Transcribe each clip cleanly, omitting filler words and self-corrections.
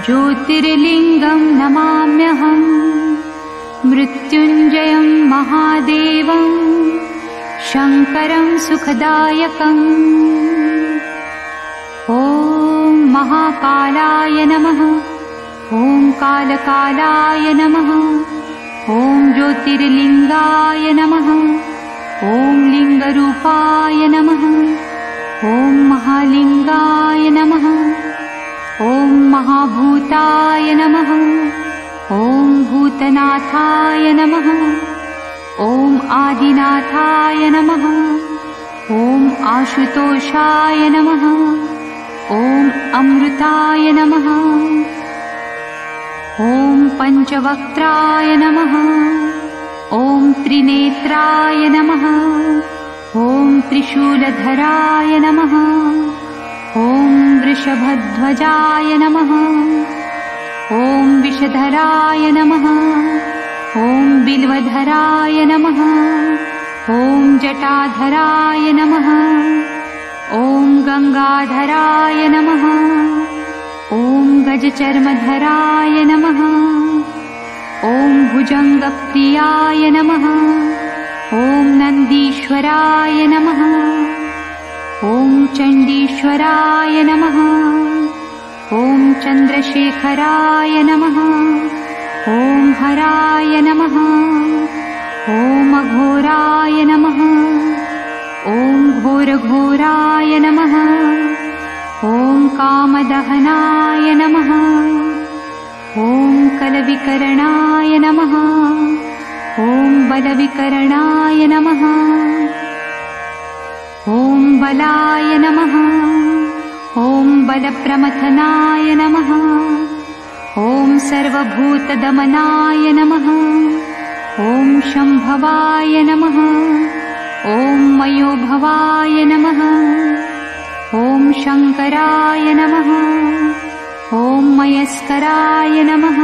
ज्योतिर्लिङ्गं नमाम्यहम् मृत्युञ्जयं महादेवं शङ्करं सुखदायकम्। ॐ महाकालाय नमः। ॐ कालकालाय नमः। ॐ ज्योतिर्लिङ्गाय नमः। ॐ लिङ्गरूपाय नमः। ॐ महालिङ्गाय नमः। ॐ महाभूताय नमः। ॐ भूतनाथाय नमः। ॐ आदिनाथाय नमः। ॐ आशुतोषाय नमः। ॐ अमृताय नमः। ॐ पञ्चवक्त्राय नमः। ॐ त्रिनेत्राय नमः। ॐ त्रिशूलधराय नमः। ॐ वृषभध्वजाय नमः। ॐ विषधराय नमः। ॐ बिल्वधराय नमः। ॐ जटाधराय नमः। ॐ गङ्गाधराय नमः। ॐ गजचर्मधराय नमः। ॐ भुजङ्गप्रियाय नमः। ॐ नन्दीश्वराय नमः। ॐ चण्डीश्वराय नमः। ॐ चन्द्रशेखराय नमः। ॐ हराय नमः। ॐ अघोराय नमः। ॐ घोरघोराय नमः। ॐ कामदहनाय नमः। ॐ कलविकरणाय नमः। ॐ बलविकरणाय नमः। ॐ बलाय नमः। ॐ बलप्रमथनाय नमः। ॐ सर्वभूतदमनाय नमः। ॐ शम्भवाय नमः। ॐ मयोभवाय नमः। ॐ शङ्कराय नमः। ॐ मयस्कराय नमः।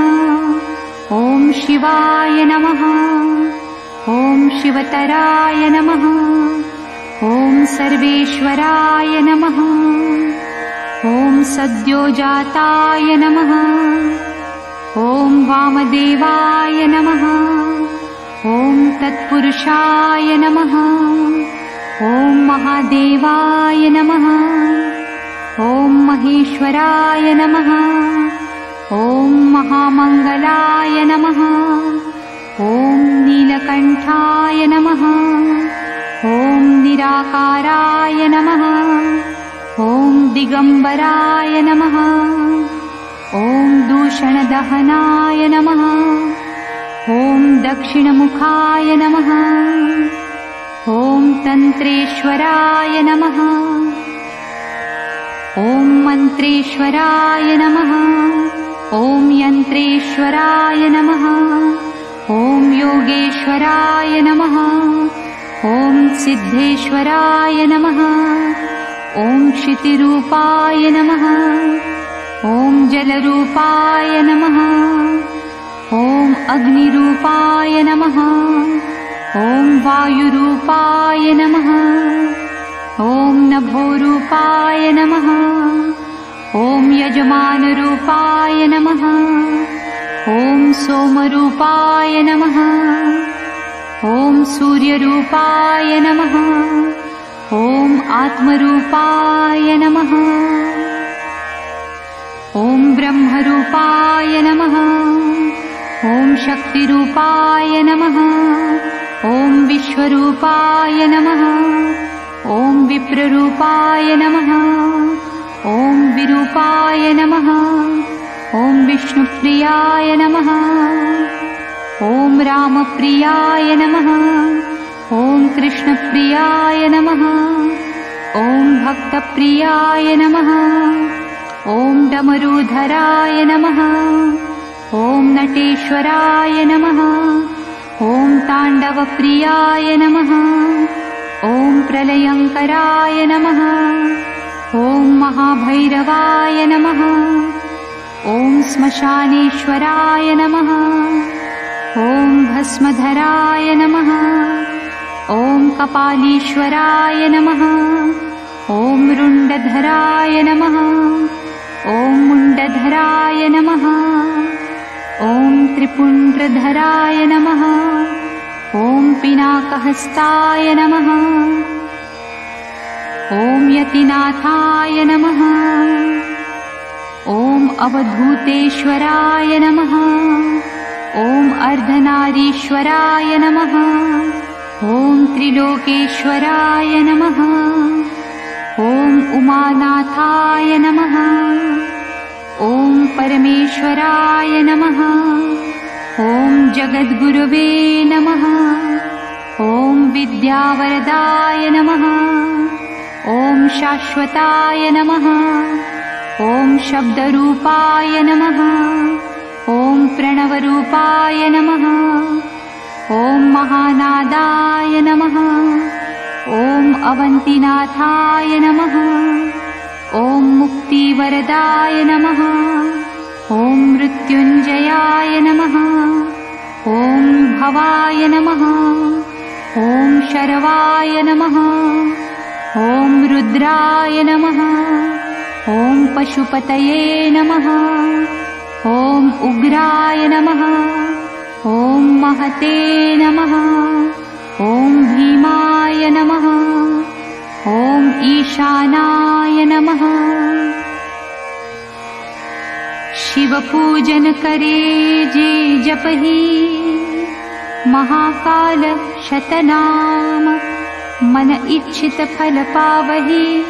ॐ शिवाय नमः। ॐ शिवतराय नमः। ॐ सर्वेश्वराय नमः। ॐ सद्योजाताय नमः। ॐ वामदेवाय नमः। ॐ तत्पुरुषाय नमः। ॐ महादेवाय नमः। ॐ महेश्वराय नमः। ॐ महामङ्गलाय नमः। ॐ नीलकण्ठाय नमः। ॐ निराकाराय नमः। ॐ दिगम्बराय नमः। ॐ दूषणदहनाय नमः। ॐ दक्षिणमुखाय नमः। ॐ तन्त्रेश्वराय नमः। ॐ मन्त्रेश्वराय नमः। ॐ यन्त्रेश्वराय नमः। ॐ योगेश्वराय नमः। ॐ सिद्धेश्वराय नमः। ॐ क्षितिरूपाय नमः। ॐ जलरूपाय नमः। ॐ अग्निरूपाय नमः। ॐ वायुरूपाय नमः। ॐ नभोरूपाय नमः। ॐ यजमानरूपाय नमः। ॐ सोमरूपाय नमः। ॐ सूर्यरूपाय नमः। ॐ आत्मरूपाय नमः। ॐ ब्रह्मरूपाय नमः। ॐ शक्तिरूपाय नमः। ॐ विश्वरूपाय नमः। ॐ विप्ररूपाय नमः। ॐ विरूपाय नमः। ॐ विष्णुप्रियाय नमः। ॐ रामप्रियाय नमः। ॐ कृष्णप्रियाय नमः। ॐ भक्तप्रियाय नमः। ॐ डमरूधराय नमः। ॐ नटेश्वराय नमः। ॐ ताण्डवप्रियाय नमः। ॐ प्रलयङ्कराय नमः। ॐ महाभैरवाय नमः। ॐ श्मशानेश्वराय नमः। ॐ भस्मधराय नमः। ॐ कपालीश्वराय नमः। ॐ रुण्डधराय नमः। ॐ मुण्डधराय नमः। ॐ त्रिपुण्ड्रधराय नमः। ॐ पिनाकहस्ताय नमः। ॐ यतिनाथाय नमः। ॐ अवधूतेश्वराय नमः। ॐ अर्धनारीश्वराय नमः। ॐ त्रिलोकेश्वराय नमः। ॐ उमानाथाय नमः। ॐ परमेश्वराय नमः। ॐ जगद्गुरवे नमः। ॐ विद्यावरदाय नमः। ॐ शाश्वताय नमः। ॐ शब्दरूपाय नमः। ॐ प्रणवरूपाय नमः। ॐ महानादाय नमः। ॐ अवन्तिनाथाय नमः। ॐ मुक्तिवरदाय नमः। ॐ मृत्युञ्जयाय नमः। ॐ भवाय नमः। ॐ शरवाय नमः। ॐ रुद्राय नमः। ॐ पशुपतये नमः। ॐ उग्राय नमः। ॐ महते नमः। ॐ भीमाय नमः। ॐ ईशानाय नमः। शिवपूजन करे जे जपहि, महाकाल शतनाम मन इच्छित फल पावहि।